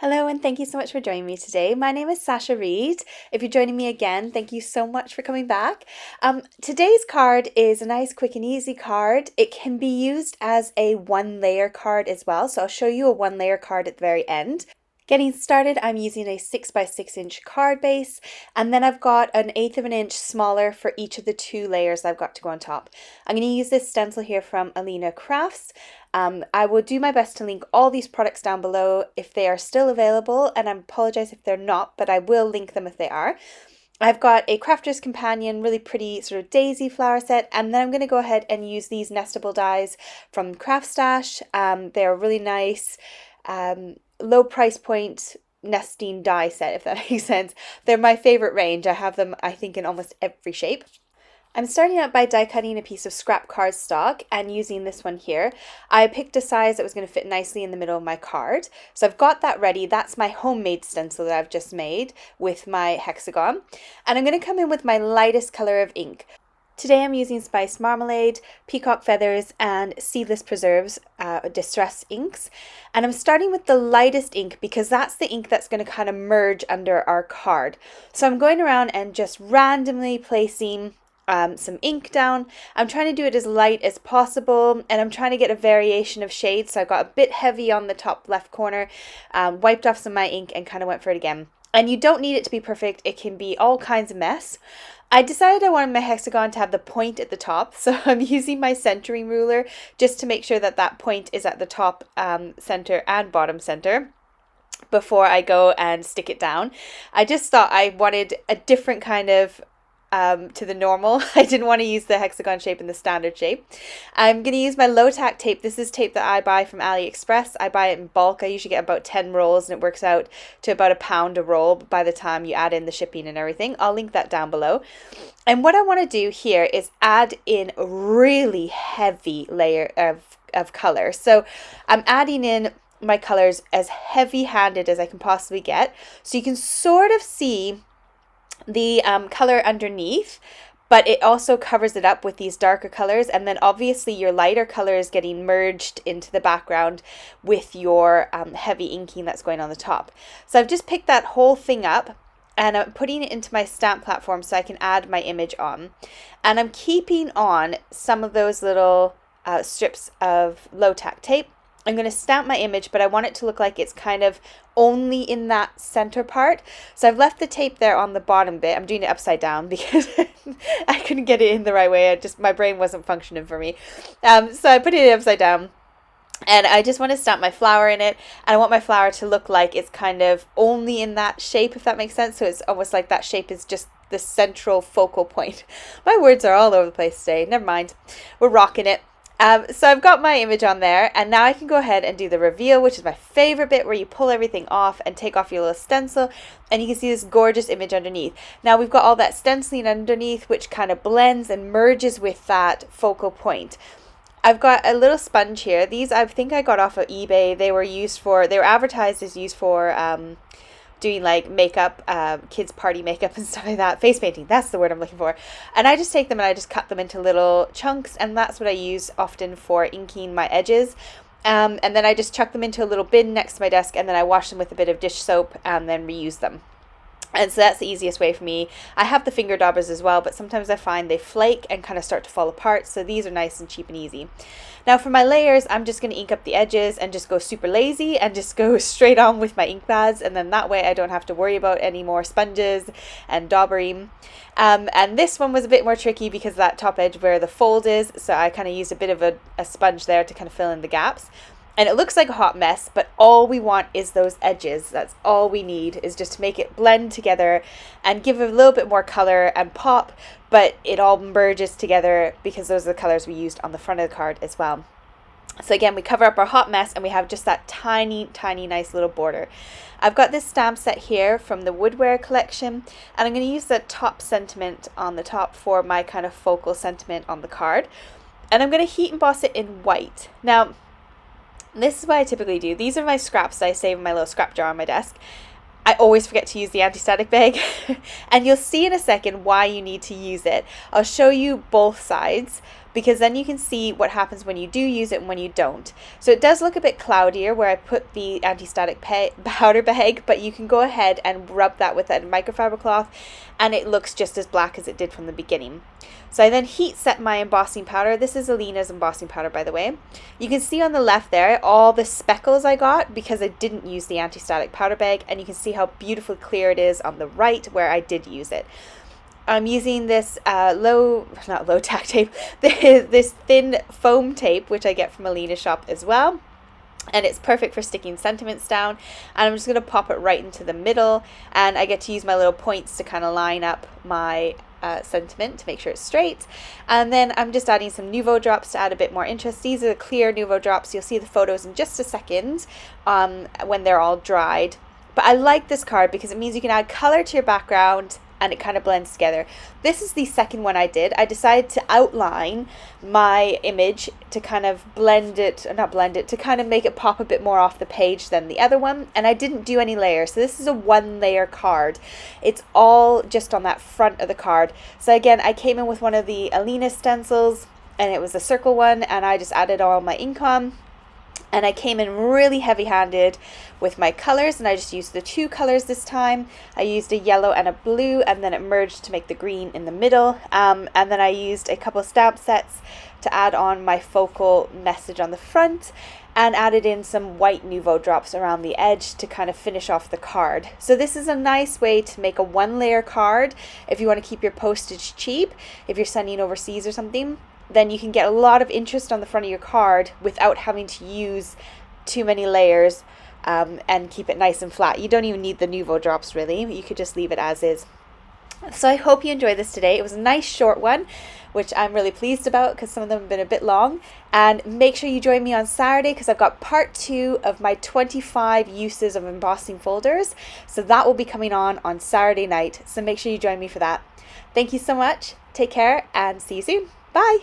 Hello, and thank you so much for joining me today. My name is Sasha Reed. If you're joining me again, thank you so much for coming back. Today's card is a nice, quick, and easy card. It can be used as a one-layer card as well, so I'll show you a one-layer card at the very end. Getting started, I'm using a 6x6 inch card base, and then I've got an 1/8 of an inch smaller for each of the two layers I've got to go on top. I'm going to use this stencil here from Alina Crafts. I will do my best to link all these products down below if they are still available, and I apologize if they're not, but I will link them if they are. I've got a Crafter's Companion, really pretty sort of daisy flower set, and then I'm going to go ahead and use these nestable dies from Craft Stash. They're really nice. Low price point nesting die set, if that makes sense. They're my favorite range. I have them, I think, in almost every shape. I'm starting out by die cutting a piece of scrap cardstock and using this one here. I picked a size that was going to fit nicely in the middle of my card. So I've got that ready. That's my homemade stencil that I've just made with my hexagon. And I'm going to come in with my lightest color of ink. Today I'm using Spiced Marmalade, Peacock Feathers, and Seedless Preserves Distress inks. And I'm starting with the lightest ink because that's the ink that's going to kind of merge under our card. So I'm going around and just randomly placing some ink down. I'm trying to do it as light as possible, and I'm trying to get a variation of shades. So I got a bit heavy on the top left corner, wiped off some of my ink and kind of went for it again. And you don't need it to be perfect. It can be all kinds of mess. I decided I wanted my hexagon to have the point at the top, so I'm using my centering ruler just to make sure that that point is at the top center and bottom center before I go and stick it down. I just thought I wanted a different kind of to the normal. I didn't want to use the hexagon shape in the standard shape. I'm going to use my low tack tape. This is tape that I buy from AliExpress. I buy it in bulk. I usually get about 10 rolls and it works out to about £1 a roll by the time you add in the shipping and everything. I'll link that down below. And what I want to do here is add in a really heavy layer of color. So I'm adding in my colors as heavy handed as I can possibly get. So you can sort of see the color underneath, but it also covers it up with these darker colors, and then obviously your lighter color is getting merged into the background with your heavy inking that's going on the top. So I've just picked that whole thing up and I'm putting it into my stamp platform so I can add my image on, and I'm keeping on some of those little strips of low tack tape. I'm going to stamp my image, but I want it to look like it's kind of only in that center part. So I've left the tape there on the bottom bit. I'm doing it upside down because I couldn't get it in the right way. My brain wasn't functioning for me. So I put it upside down. And I just want to stamp my flower in it. And I want my flower to look like it's kind of only in that shape, if that makes sense. So it's almost like that shape is just the central focal point. My words are all over the place today. Never mind. We're rocking it. So I've got my image on there, and now I can go ahead and do the reveal, which is my favorite bit, where you pull everything off and take off your little stencil, and you can see this gorgeous image underneath. Now we've got all that stenciling underneath, which kind of blends and merges with that focal point. I've got a little sponge here. These I think I got off of eBay. They were advertised as used for doing like makeup, kids party makeup and stuff like that. Face painting, that's the word I'm looking for. And I just take them and I just cut them into little chunks, and that's what I use often for inking my edges. And then I just chuck them into a little bin next to my desk, and then I wash them with a bit of dish soap and then reuse them. And so that's the easiest way for me. I have the finger daubers as well, but sometimes I find they flake and kind of start to fall apart. So these are nice and cheap and easy. Now for my layers, I'm just going to ink up the edges and just go super lazy and just go straight on with my ink pads. And then that way I don't have to worry about any more sponges and daubering. And this one was a bit more tricky because that top edge where the fold is. So I kind of used a bit of a sponge there to kind of fill in the gaps. And it looks like a hot mess, but all we want is those edges. That's all we need, is just to make it blend together and give a little bit more color and pop, but it all merges together because those are the colors we used on the front of the card as well. So again, we cover up our hot mess and we have just that tiny, tiny, nice little border. I've got this stamp set here from the Woodware collection, and I'm going to use the top sentiment on the top for my kind of focal sentiment on the card. And I'm going to heat emboss it in white. Now, this is what I typically do. These are my scraps that I save in my little scrap jar on my desk. I always forget to use the anti-static bag and you'll see in a second why you need to use it. I'll show you both sides, because then you can see what happens when you do use it and when you don't. So it does look a bit cloudier where I put the anti-static powder bag, but you can go ahead and rub that with a microfiber cloth and it looks just as black as it did from the beginning. So I then heat set my embossing powder. This is Aleena's embossing powder, by the way. You can see on the left there all the speckles I got because I didn't use the anti-static powder bag, and you can see how beautifully clear it is on the right where I did use it. I'm using this not low tack tape, this thin foam tape, which I get from Aleena's shop as well. And it's perfect for sticking sentiments down. And I'm just going to pop it right into the middle, and I get to use my little points to kind of line up my sentiment to make sure it's straight. And then I'm just adding some Nuvo drops to add a bit more interest. These are the clear Nuvo drops. You'll see the photos in just a second when they're all dried. But I like this card because it means you can add color to your background and it kind of blends together. This is the second one I did. I decided to outline my image to kind of to kind of make it pop a bit more off the page than the other one. And I didn't do any layers. So this is a 1-layer card. It's all just on that front of the card. So again, I came in with one of the Aleena stencils and it was a circle one, and I just added all my ink on. And I came in really heavy-handed with my colors, and I just used the 2 colors this time. I used a yellow and a blue, and then it merged to make the green in the middle. And then I used a couple of stamp sets to add on my focal message on the front, and added in some white Nuvo drops around the edge to kind of finish off the card. So this is a nice way to make a 1-layer card if you want to keep your postage cheap, if you're sending overseas or something. Then you can get a lot of interest on the front of your card without having to use too many layers and keep it nice and flat. You don't even need the Nuvo drops really. You could just leave it as is. So I hope you enjoyed this today. It was a nice short one, which I'm really pleased about because some of them have been a bit long. And make sure you join me on Saturday because I've got part 2 of my 25 uses of embossing folders. So that will be coming on Saturday night. So make sure you join me for that. Thank you so much. Take care and see you soon. Bye.